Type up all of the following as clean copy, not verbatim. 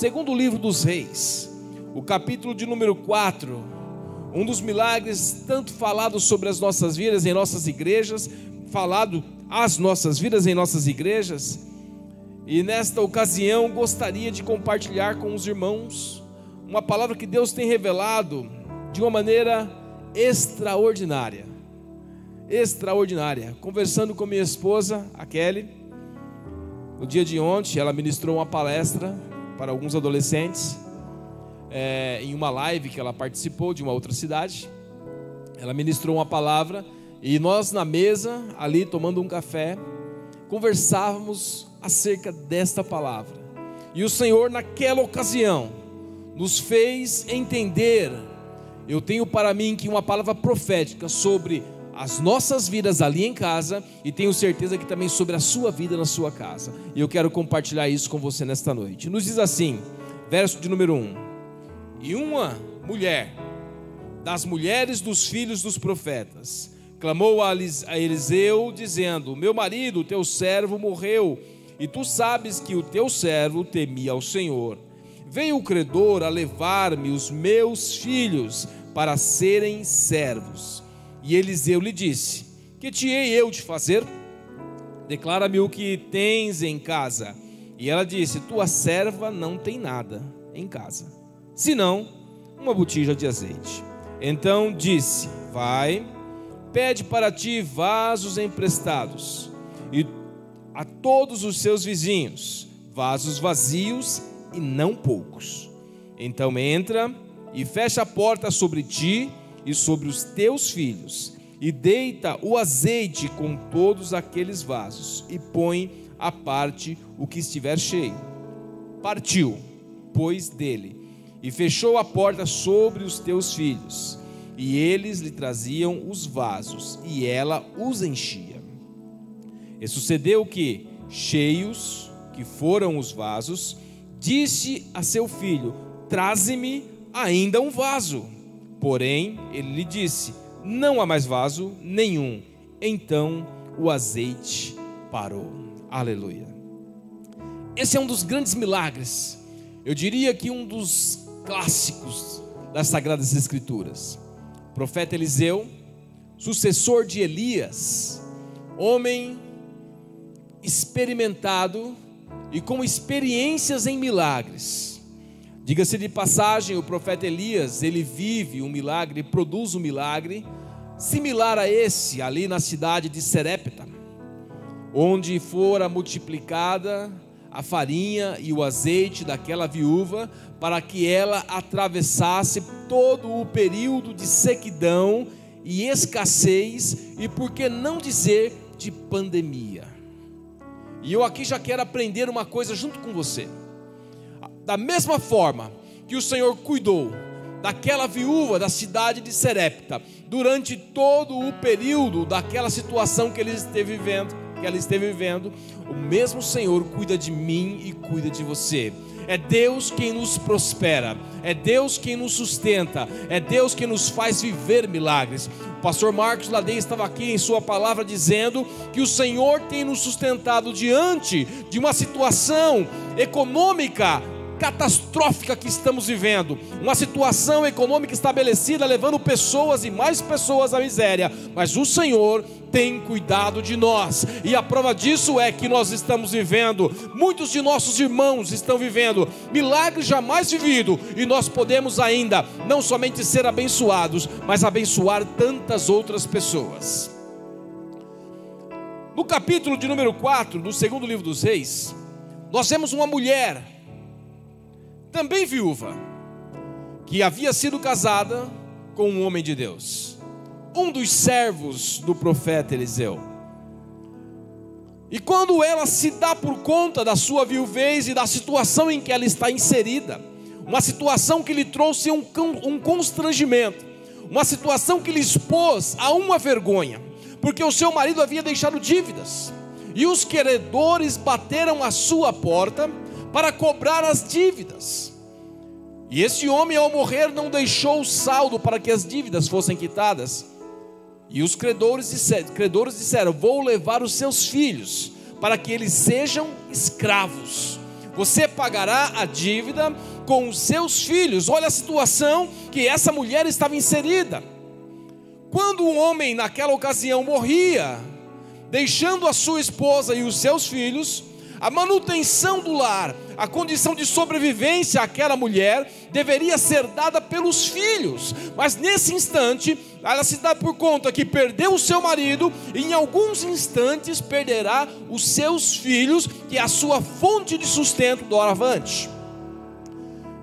Segundo livro dos Reis, o capítulo de número 4, um dos milagres tanto falados sobre as nossas vidas em nossas igrejas, e nesta ocasião gostaria de compartilhar com os irmãos uma palavra que Deus tem revelado de uma maneira extraordinária. Conversando com minha esposa, a Kelly, no dia de ontem, ela ministrou uma palestra para alguns adolescentes, em uma live que ela participou de uma outra cidade. Ela ministrou uma palavra e nós na mesa, ali tomando um café, conversávamos acerca desta palavra. E o Senhor naquela ocasião nos fez entender, eu tenho para mim que uma palavra profética sobre as nossas vidas ali em casa, e tenho certeza que também sobre a sua vida na sua casa, e eu quero compartilhar isso com você nesta noite. Nos diz assim, verso de número 1: E uma mulher das mulheres dos filhos dos profetas clamou a Eliseu dizendo: Meu marido, teu servo, morreu, e tu sabes que o teu servo temia ao Senhor. Veio o credor a levar-me os meus filhos para serem servos. E Eliseu lhe disse: Que te hei eu de fazer? Declara-me o que tens em casa. E ela disse: Tua serva não tem nada em casa, senão uma botija de azeite. Então disse: Vai, pede para ti vasos emprestados, e a todos os seus vizinhos, vasos vazios e não poucos. Então entra e fecha a porta sobre ti e sobre os teus filhos, e deita o azeite com todos aqueles vasos, e põe à parte o que estiver cheio. Partiu, pois, dele, e fechou a porta sobre os teus filhos, e eles lhe traziam os vasos, e ela os enchia. E sucedeu que, cheios que foram os vasos, disse a seu filho: Traze-me ainda um vaso. Porém, ele lhe disse: Não há mais vaso nenhum. Então o azeite parou. Aleluia. Esse é um dos grandes milagres, eu diria que um dos clássicos das Sagradas Escrituras. O profeta Eliseu, sucessor de Elias, homem experimentado e com experiências em milagres. Diga-se de passagem, o profeta Elias, ele vive um milagre, produz um milagre similar a esse, ali na cidade de Serepta, onde fora multiplicada a farinha e o azeite daquela viúva, para que ela atravessasse todo o período de sequidão e escassez, e por que não dizer de pandemia. E eu aqui já quero aprender uma coisa junto com você. Da mesma forma que o Senhor cuidou daquela viúva da cidade de Serepta durante todo o período daquela situação que ela esteve vivendo, o mesmo Senhor cuida de mim e cuida de você. É Deus quem nos prospera, é Deus quem nos sustenta, é Deus quem nos faz viver milagres. O pastor Marcos Ladeia estava aqui em sua palavra dizendo que o Senhor tem nos sustentado diante de uma situação econômica catastrófica que estamos vivendo, uma situação econômica estabelecida, levando pessoas e mais pessoas à miséria, mas o Senhor tem cuidado de nós, e a prova disso é que nós estamos vivendo, muitos de nossos irmãos estão vivendo milagres jamais vividos, e nós podemos ainda não somente ser abençoados, mas abençoar tantas outras pessoas. No capítulo de número 4, do segundo livro dos Reis, nós vemos uma mulher, também viúva, que havia sido casada com um homem de Deus, um dos servos do profeta Eliseu. E quando ela se dá por conta da sua viuvez e da situação em que ela está inserida, uma situação que lhe trouxe um constrangimento, uma situação que lhe expôs a uma vergonha, porque o seu marido havia deixado dívidas, e os credores bateram à sua porta para cobrar as dívidas. E esse homem, ao morrer, não deixou o saldo para que as dívidas fossem quitadas. E os credores disseram: vou levar os seus filhos para que eles sejam escravos. você pagará a dívida com os seus filhos. Olha a situação que essa mulher estava inserida. Quando um homem naquela ocasião morria, deixando a sua esposa e os seus filhos, a manutenção do lar, a condição de sobrevivência àquela mulher deveria ser dada pelos filhos. Mas nesse instante, ela se dá por conta que perdeu o seu marido, e em alguns instantes perderá os seus filhos, que é a sua fonte de sustento doravante.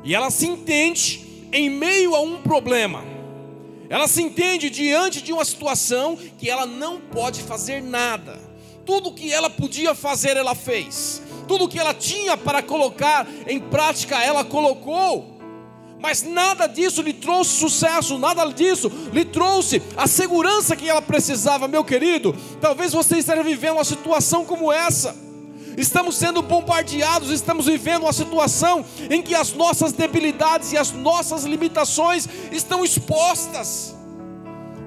E ela se entende em meio a um problema. Ela se entende diante de uma situação que ela não pode fazer nada. Tudo que ela podia fazer, ela fez. Tudo que ela tinha para colocar em prática, ela colocou. Mas nada disso lhe trouxe sucesso, nada disso lhe trouxe a segurança que ela precisava. Meu querido, talvez você esteja vivendo uma situação como essa. Estamos sendo bombardeados, estamos vivendo uma situação em que as nossas debilidades e as nossas limitações estão expostas.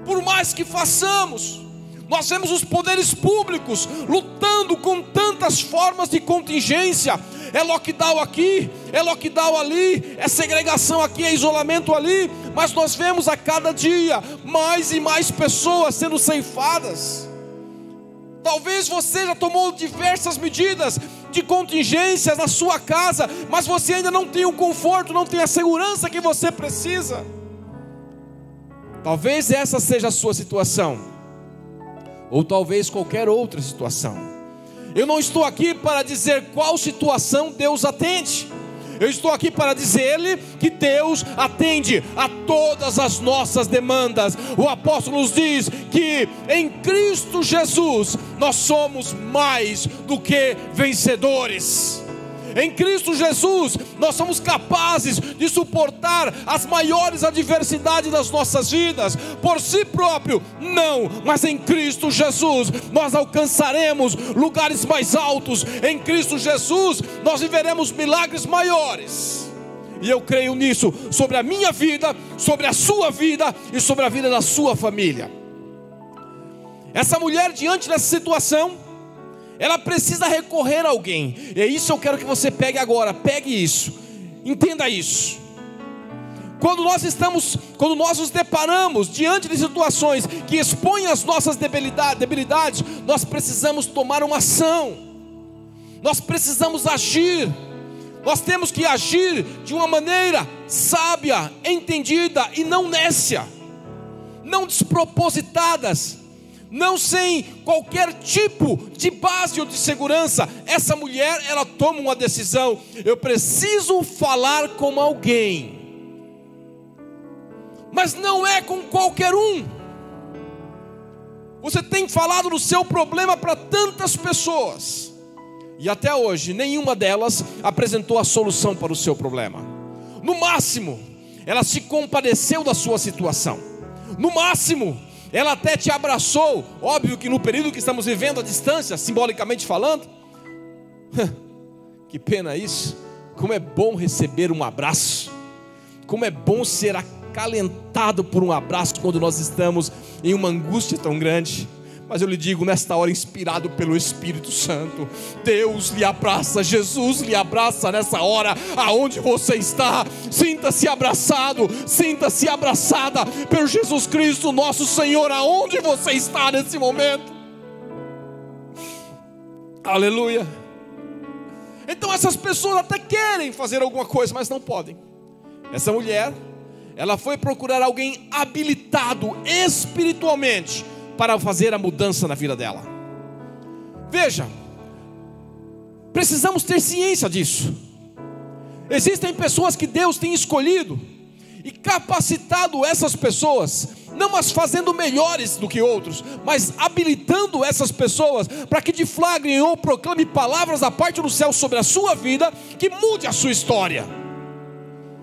Por mais que façamos, nós vemos os poderes públicos lutando com tantas formas de contingência. É lockdown aqui, é lockdown ali, é segregação aqui, é isolamento ali. Mas nós vemos a cada dia mais e mais pessoas sendo ceifadas. Talvez você já tomou diversas medidas de contingência na sua casa, mas você ainda não tem o conforto, não tem a segurança que você precisa. Talvez essa seja a sua situação, ou talvez qualquer outra situação. Eu não estou aqui para dizer qual situação Deus atende. Eu estou aqui para dizer-lhe que Deus atende a todas as nossas demandas. O apóstolo nos diz que em Cristo Jesus nós somos mais do que vencedores. Em Cristo Jesus nós somos capazes de suportar as maiores adversidades das nossas vidas. Por si próprio, não, mas em Cristo Jesus nós alcançaremos lugares mais altos. Em Cristo Jesus nós viveremos milagres maiores. E eu creio nisso, sobre a minha vida, sobre a sua vida e sobre a vida da sua família. Essa mulher, diante dessa situação, ela precisa recorrer a alguém. E é isso que eu quero que você pegue agora. Pegue isso, entenda isso. Quando nós nos deparamos diante de situações que expõem as nossas debilidades, nós precisamos tomar uma ação. Nós precisamos agir. Nós temos que agir de uma maneira sábia, entendida e não nécia, não despropositadas, não sem qualquer tipo de base ou de segurança. Essa mulher, ela toma uma decisão: eu preciso falar com alguém. Mas não é com qualquer um. Você tem falado do seu problema para tantas pessoas, e até hoje nenhuma delas apresentou a solução para o seu problema. No máximo, ela se compadeceu da sua situação. No máximo, ela até te abraçou. Óbvio que no período que estamos vivendo à distância, simbolicamente falando, que pena isso. Como é bom receber um abraço. Como é bom ser acalentado por um abraço quando nós estamos em uma angústia tão grande. Mas eu lhe digo, nesta hora, inspirado pelo Espírito Santo, Deus lhe abraça, Jesus lhe abraça nessa hora, aonde você está. Sinta-se abraçado, sinta-se abraçada pelo Jesus Cristo, nosso Senhor, aonde você está nesse momento. Aleluia. Então essas pessoas até querem fazer alguma coisa, mas não podem. Essa mulher, ela foi procurar alguém habilitado espiritualmente para fazer a mudança na vida dela. Veja, precisamos ter ciência disso. Existem pessoas que Deus tem escolhido e capacitado essas pessoas, não as fazendo melhores do que outros, mas habilitando essas pessoas para que deflagrem ou proclamem palavras da parte do céu sobre a sua vida, que mude a sua história.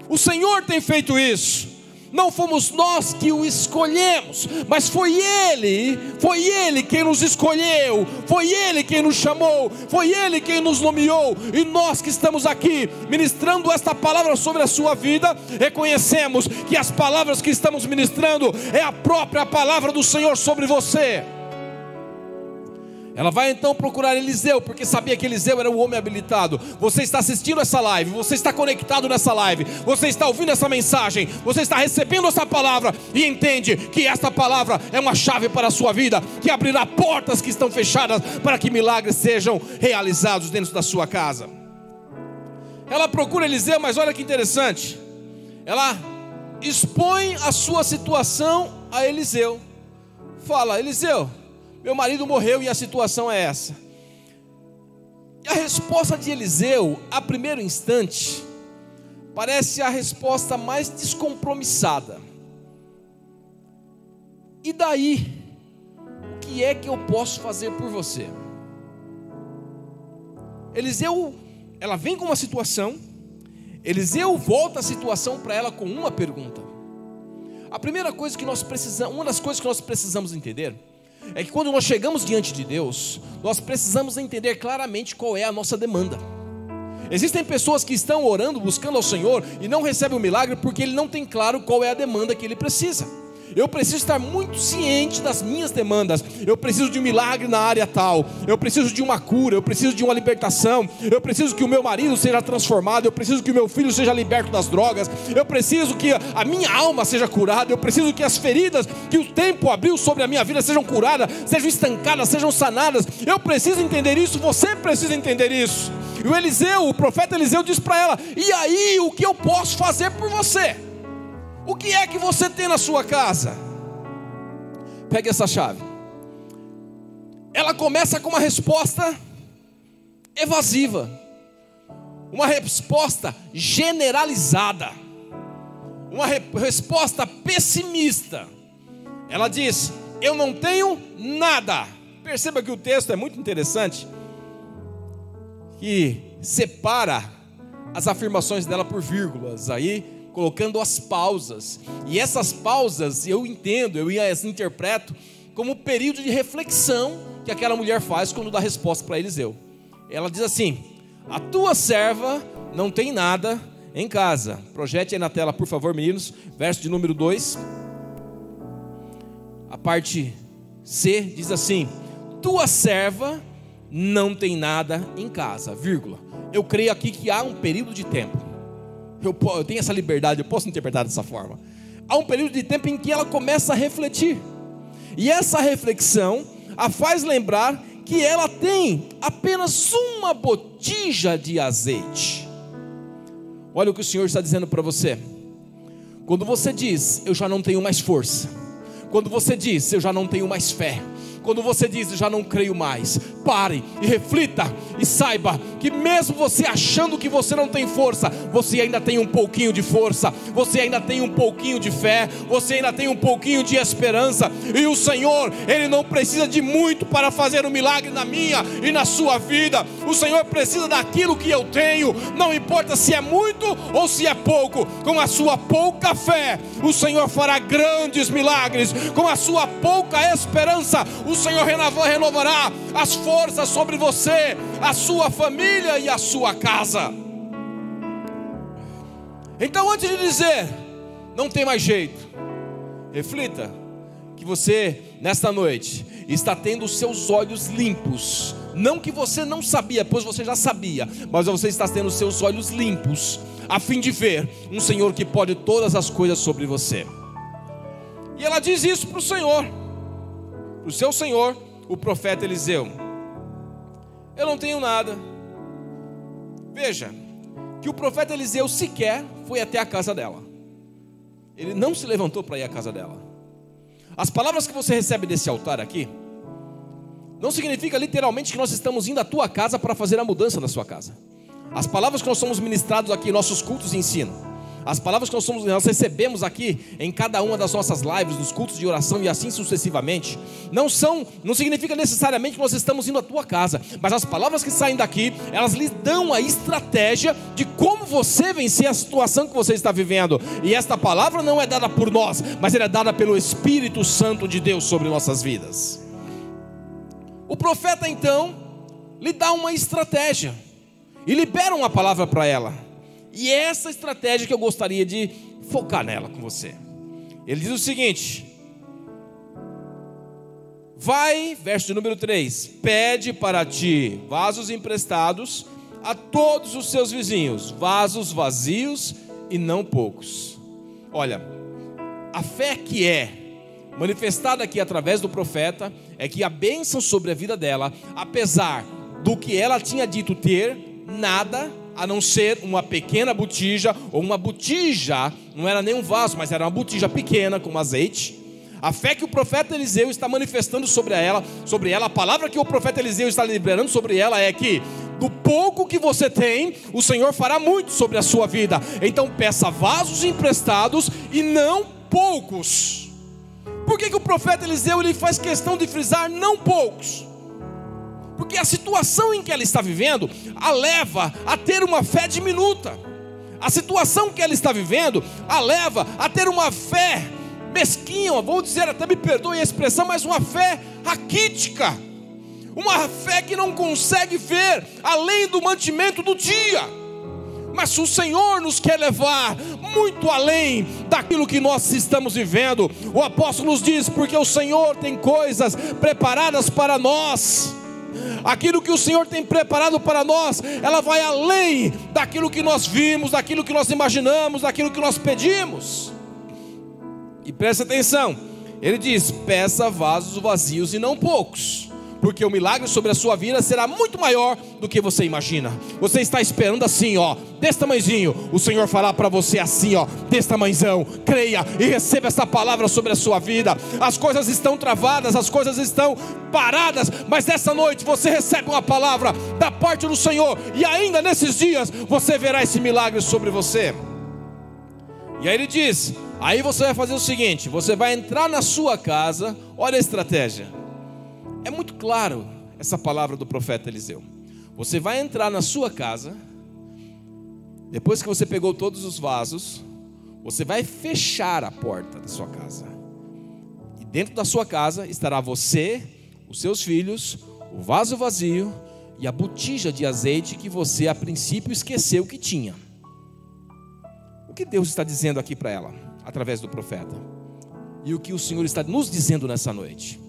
O Senhor tem feito isso. Não fomos nós que o escolhemos, mas foi Ele quem nos escolheu, foi Ele quem nos chamou, foi Ele quem nos nomeou. E nós que estamos aqui ministrando esta palavra sobre a sua vida, reconhecemos que as palavras que estamos ministrando é a própria palavra do Senhor sobre você. Ela vai então procurar Eliseu, porque sabia que Eliseu era o homem habilitado. Você está assistindo essa live, você está conectado nessa live, você está ouvindo essa mensagem, você está recebendo essa palavra e entende que esta palavra é uma chave para a sua vida, que abrirá portas que estão fechadas para que milagres sejam realizados dentro da sua casa. Ela procura Eliseu, mas olha que interessante, ela expõe a sua situação a Eliseu. Fala: Eliseu, meu marido morreu e a situação é essa. E a resposta de Eliseu, a primeiro instante, parece a resposta mais descompromissada. E daí? O que é que eu posso fazer por você? Eliseu, ela vem com uma situação, Eliseu volta a situação para ela com uma pergunta. A primeira coisa que nós precisamos, uma das coisas que nós precisamos entender, é que quando nós chegamos diante de Deus, nós precisamos entender claramente qual é a nossa demanda. Existem pessoas que estão orando, buscando ao Senhor, e não recebem o milagre porque ele não tem claro qual é a demanda que ele precisa. Eu preciso estar muito ciente das minhas demandas. Eu preciso de um milagre na área tal, eu preciso de uma cura, eu preciso de uma libertação, eu preciso que o meu marido seja transformado, eu preciso que o meu filho seja liberto das drogas, eu preciso que a minha alma seja curada, eu preciso que as feridas que o tempo abriu sobre a minha vida sejam curadas, sejam estancadas, sejam sanadas. Eu preciso entender isso, você precisa entender isso. E o Eliseu, o profeta Eliseu, diz para ela: e aí, o que eu posso fazer por você? O que é que você tem na sua casa? Pegue essa chave. Ela começa com uma resposta evasiva, uma resposta generalizada, uma resposta pessimista. Ela diz: eu não tenho nada. Perceba que o texto é muito interessante, que separa as afirmações dela por vírgulas, aí colocando as pausas. E essas pausas eu entendo, eu as interpreto como um período de reflexão que aquela mulher faz quando dá resposta para Eliseu. Ela diz assim: a tua serva não tem nada em casa. Projete aí na tela, por favor, meninos, verso de número 2. A parte C diz assim: tua serva não tem nada em casa, vírgula. Eu creio aqui que há um período de tempo, eu tenho essa liberdade, eu posso interpretar dessa forma. Há um período de tempo em que ela começa a refletir, e essa reflexão a faz lembrar que ela tem apenas uma botija de azeite. Olha o que o Senhor está dizendo para você. Quando você diz: eu já não tenho mais força, quando você diz: eu já não tenho mais fé, quando você diz: eu já não creio mais, pare e reflita e saiba que mesmo você achando que você não tem força, você ainda tem um pouquinho de força, você ainda tem um pouquinho de fé, você ainda tem um pouquinho de esperança. E o Senhor, Ele não precisa de muito para fazer um milagre na minha e na sua vida. O Senhor precisa daquilo que eu tenho, não importa se é muito ou se é pouco. Com a sua pouca fé, o Senhor fará grandes milagres. Com a sua pouca esperança, o Senhor renovará as forças sobre você, a sua família e a sua casa. Então, antes de dizer não tem mais jeito, reflita que você nesta noite está tendo os seus olhos limpos. Não que você não sabia, pois você já sabia, mas você está tendo os seus olhos limpos, a fim de ver um Senhor que pode todas as coisas sobre você. E ela diz isso para o Senhor, para o seu Senhor, o profeta Eliseu: eu não tenho nada. Veja que o profeta Eliseu sequer foi até a casa dela. Ele não se levantou para ir à casa dela. As palavras que você recebe desse altar aqui não significa literalmente que nós estamos indo à tua casa para fazer a mudança na sua casa. As palavras que nós somos ministrados aqui em nossos cultos de ensino, as palavras que nós recebemos aqui em cada uma das nossas lives, nos cultos de oração e assim sucessivamente, não significa necessariamente que nós estamos indo à tua casa, mas as palavras que saem daqui, elas lhe dão a estratégia de como você vencer a situação que você está vivendo. E esta palavra não é dada por nós, mas ela é dada pelo Espírito Santo de Deus sobre nossas vidas. O profeta então lhe dá uma estratégia e libera uma palavra para ela. E é essa estratégia que eu gostaria de focar nela com você. Ele diz o seguinte: Vai, verso de número 3, pede para ti vasos emprestados a todos os seus vizinhos, vasos vazios e não poucos. Olha, a fé que é manifestada aqui através do profeta é que a bênção sobre a vida dela, apesar do que ela tinha dito ter, nada a não ser uma pequena botija, ou uma botija, não era nem um vaso, mas era uma botija pequena com azeite. A fé que o profeta Eliseu está manifestando sobre ela, a palavra que o profeta Eliseu está liberando sobre ela é que do pouco que você tem, o Senhor fará muito sobre a sua vida. Então peça vasos emprestados e não poucos. Por que o profeta Eliseu ele faz questão de frisar não poucos? Porque a situação em que ela está vivendo a leva a ter uma fé diminuta. A situação que ela está vivendo a leva a ter uma fé mesquinha, vou dizer, até me perdoe a expressão, mas uma fé raquítica, uma fé que não consegue ver além do mantimento do dia. Mas o Senhor nos quer levar muito além daquilo que nós estamos vivendo. O apóstolo nos diz, porque o Senhor tem coisas preparadas para nós. Aquilo que o Senhor tem preparado para nós, ela vai além daquilo que nós vimos, daquilo que nós imaginamos, daquilo que nós pedimos. E presta atenção, ele diz, peça vasos vazios e não poucos, porque o milagre sobre a sua vida será muito maior do que você imagina. Você está esperando assim, ó, desse tamanhozinho, o Senhor fará para você assim, ó, desse tamanhozão. Creia e receba essa palavra sobre a sua vida. As coisas estão travadas, as coisas estão paradas, mas nessa noite você recebe uma palavra da parte do Senhor, e ainda nesses dias você verá esse milagre sobre você. E aí ele diz, aí você vai fazer o seguinte, você vai entrar na sua casa, olha a estratégia. É muito claro essa palavra do profeta Eliseu. Você vai entrar na sua casa, depois que você pegou todos os vasos, você vai fechar a porta da sua casa. E dentro da sua casa estará você, os seus filhos, o vaso vazio e a botija de azeite que você a princípio esqueceu que tinha. O que Deus está dizendo aqui para ela, através do profeta? E o que o Senhor está nos dizendo nessa noite?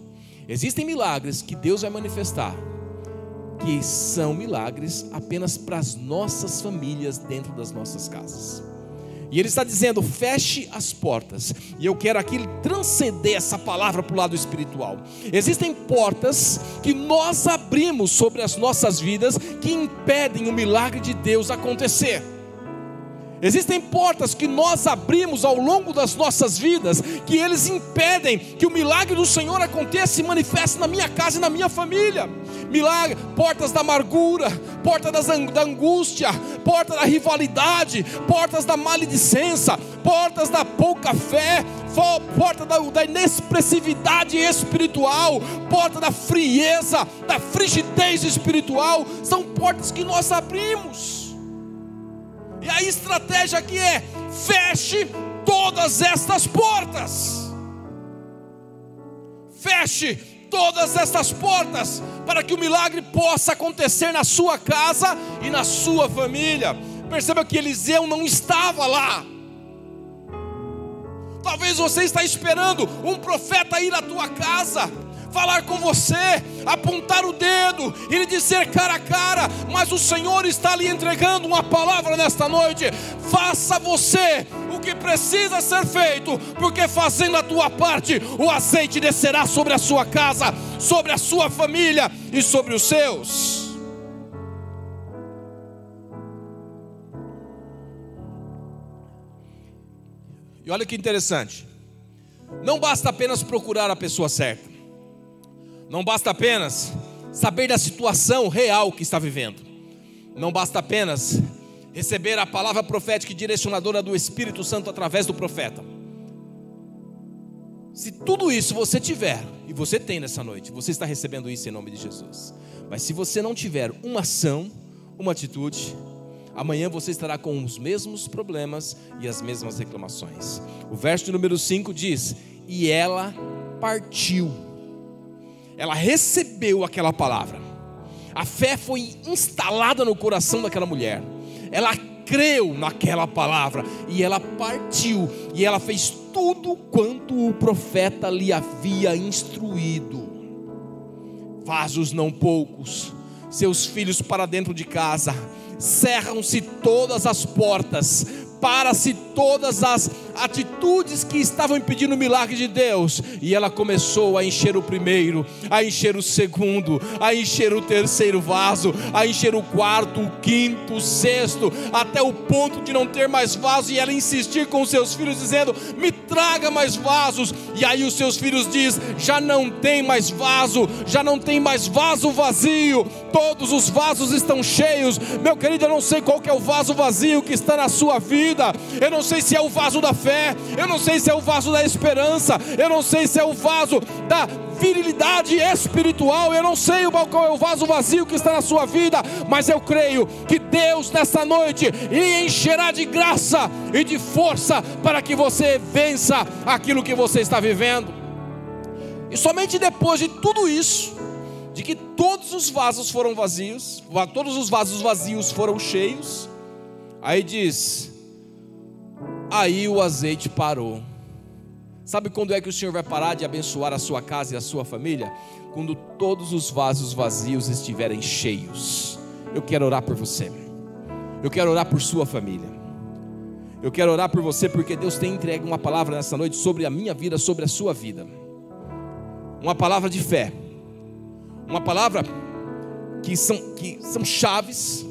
Existem milagres que Deus vai manifestar, que são milagres apenas para as nossas famílias dentro das nossas casas. E Ele está dizendo, feche as portas. E eu quero aqui transcender essa palavra para o lado espiritual. Existem portas que nós abrimos sobre as nossas vidas, que impedem o milagre de Deus acontecer. Existem portas que nós abrimos ao longo das nossas vidas, que eles impedem que o milagre do Senhor aconteça e manifeste na minha casa e na minha família. Milagre, portas da amargura, porta da angústia, porta da rivalidade, portas da maledicência, portas da pouca fé, porta da inexpressividade espiritual, porta da frieza, da frigidez espiritual. São portas que nós abrimos. E a estratégia aqui é, feche todas estas portas. Feche todas estas portas, para que o milagre possa acontecer na sua casa e na sua família. Perceba que Eliseu não estava lá. Talvez você está esperando um profeta ir à tua casa, falar com você, apontar o dedo e lhe dizer cara a cara, mas o Senhor está lhe entregando uma palavra nesta noite. Faça você o que precisa ser feito, porque fazendo a tua parte, o azeite descerá sobre a sua casa, sobre a sua família e sobre os seus. E olha que interessante, não basta apenas procurar a pessoa certa, não basta apenas saber da situação real que está vivendo, não basta apenas receber a palavra profética e direcionadora do Espírito Santo através do profeta. Se tudo isso você tiver, e você tem nessa noite, você está recebendo isso em nome de Jesus. Mas se você não tiver uma ação, uma atitude, amanhã você estará com os mesmos problemas e as mesmas reclamações. O verso de número 5 diz, e ela partiu. Ela recebeu aquela palavra. A fé foi instalada no coração daquela mulher. Ela creu naquela palavra e ela partiu. E ela fez tudo quanto o profeta lhe havia instruído. vasos não poucos, seus filhos para dentro de casa, cerram-se todas as portas, para-se todas as atitudes que estavam impedindo o milagre de Deus, e ela começou a encher o primeiro, a encher o segundo, a encher o terceiro vaso, a encher o quarto, o quinto, o sexto, até o ponto de não ter mais vaso, e ela insistir com os seus filhos dizendo: me traga mais vasos. E aí os seus filhos dizem: já não tem mais vaso, já não tem mais vaso vazio, todos os vasos estão cheios. Meu querido, eu não sei qual que é o vaso vazio que está na sua vida. Eu não sei se é o vaso da fé, eu não sei se é o vaso da esperança, eu não sei se é o vaso da virilidade espiritual, eu não sei qual é o vaso vazio que está na sua vida, mas eu creio que Deus nessa noite lhe encherá de graça e de força para que você vença aquilo que você está vivendo. E somente depois de tudo isso, de que todos os vasos foram vazios, todos os vasos vazios foram cheios, aí diz: aí o azeite parou. Sabe quando é que o Senhor vai parar de abençoar a sua casa e a sua família? Quando todos os vasos vazios estiverem cheios. Eu quero orar por você, eu quero orar por sua família, eu quero orar por você, porque Deus tem entregue uma palavra nessa noite sobre a minha vida, sobre a sua vida. Uma palavra de fé, uma palavra que são chaves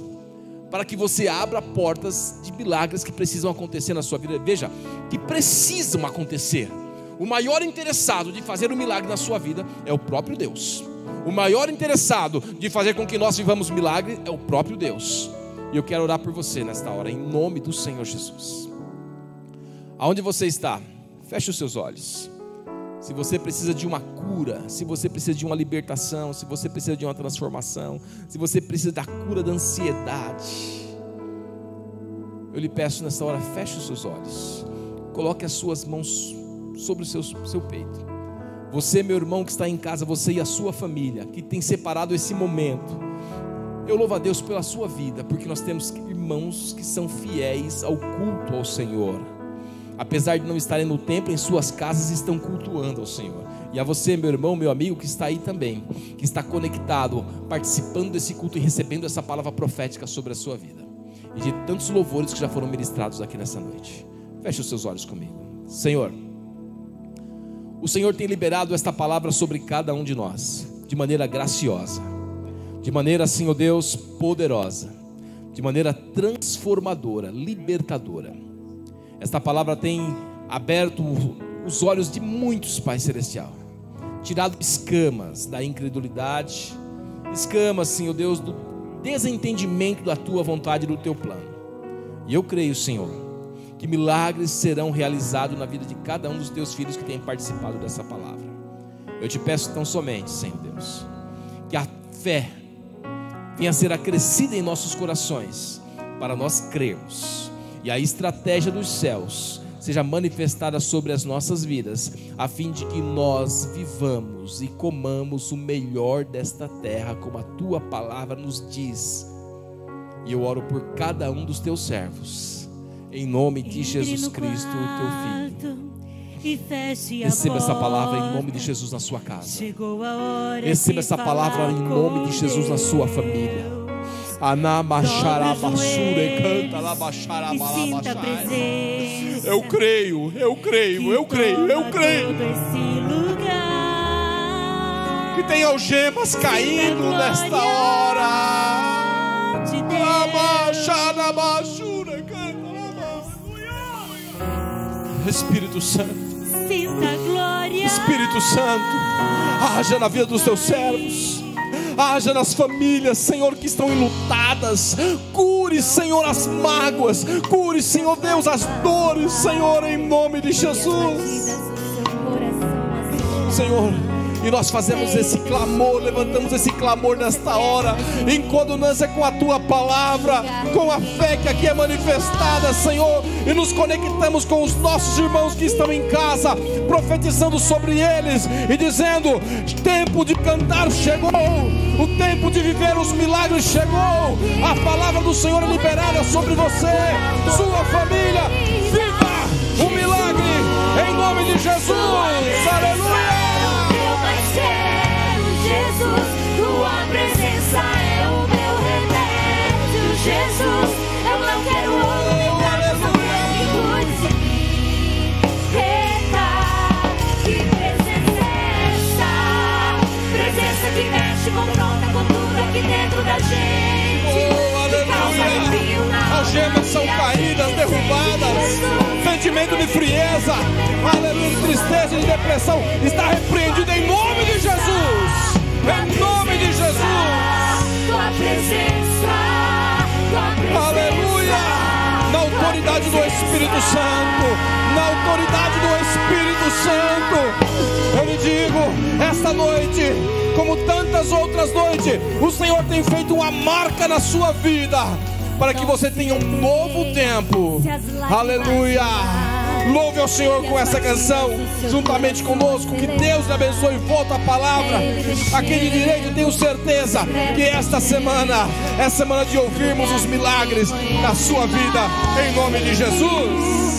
para que você abra portas de milagres que precisam acontecer na sua vida. Veja, que precisam acontecer. O maior interessado de fazer um milagre na sua vida é o próprio Deus. O maior interessado de fazer com que nós vivamos milagre é o próprio Deus. E eu quero orar por você nesta hora, em nome do Senhor Jesus. Aonde você está, feche os seus olhos. Se você precisa de uma cura, se você precisa de uma libertação, se você precisa de uma transformação, se você precisa da cura da ansiedade, eu lhe peço nessa hora, feche os seus olhos, coloque as suas mãos sobre o seu peito. Você, meu irmão que está em casa, você e a sua família, que tem separado esse momento, eu louvo a Deus pela sua vida, porque nós temos irmãos que são fiéis ao culto ao Senhor. Apesar de não estarem no templo, em suas casas estão cultuando ao Senhor. E a você, meu irmão, meu amigo, que está aí também, que está conectado, participando desse culto e recebendo essa palavra profética sobre a sua vida, e de tantos louvores que já foram ministrados aqui nessa noite. Feche os seus olhos comigo. Senhor, o Senhor tem liberado esta palavra sobre cada um de nós, de maneira graciosa, de maneira, Senhor Deus, poderosa, de maneira transformadora, libertadora. Esta palavra tem aberto os olhos de muitos, Pai Celestial, tirado escamas da incredulidade, escamas, Senhor Deus, do desentendimento da Tua vontade e do Teu plano. E eu creio, Senhor, que milagres serão realizados na vida de cada um dos Teus filhos que têm participado dessa palavra. Eu te peço tão somente, Senhor Deus, que a fé venha a ser acrescida em nossos corações, para nós crermos, e a estratégia dos céus seja manifestada sobre as nossas vidas, a fim de que nós vivamos e comamos o melhor desta terra, como a Tua palavra nos diz. E eu oro por cada um dos Teus servos, em nome de Jesus Cristo, o Teu Filho. Receba essa palavra em nome de Jesus na sua casa. Receba essa palavra em nome de Jesus na sua família. Eu creio, eu creio, eu creio, eu creio que tem algemas caindo nesta hora. Espírito Santo, Espírito Santo, haja na vida dos Teus servos, haja nas famílias, Senhor, que estão enlutadas. Cure, Senhor, as mágoas, cure, Senhor Deus, as dores, Senhor, em nome de Jesus, Senhor. E nós fazemos esse clamor, levantamos esse clamor nesta hora, em consonância com a Tua palavra, com a fé que aqui é manifestada, Senhor, e nos conectamos com os nossos irmãos que estão em casa, profetizando sobre eles e dizendo: tempo de cantar chegou, o tempo de viver os milagres chegou. A palavra do Senhor é liberada sobre você, sua família. Viva o milagre em nome de Jesus. Aleluia. Jesus, sentimento de frieza, aleluia, de tristeza, de depressão, está repreendido em nome de Jesus. Em nome de Jesus. Tua presença, Aleluia. Na autoridade do Espírito Santo. Na autoridade do Espírito Santo. Eu lhe digo, esta noite, como tantas outras noites, o Senhor tem feito uma marca na sua vida, para que você tenha um novo tempo. Aleluia. Louve ao Senhor com essa canção, juntamente conosco. Que Deus lhe abençoe. Volta a palavra. Aqui de direito, tenho certeza que esta semana é semana de ouvirmos os milagres na sua vida, em nome de Jesus.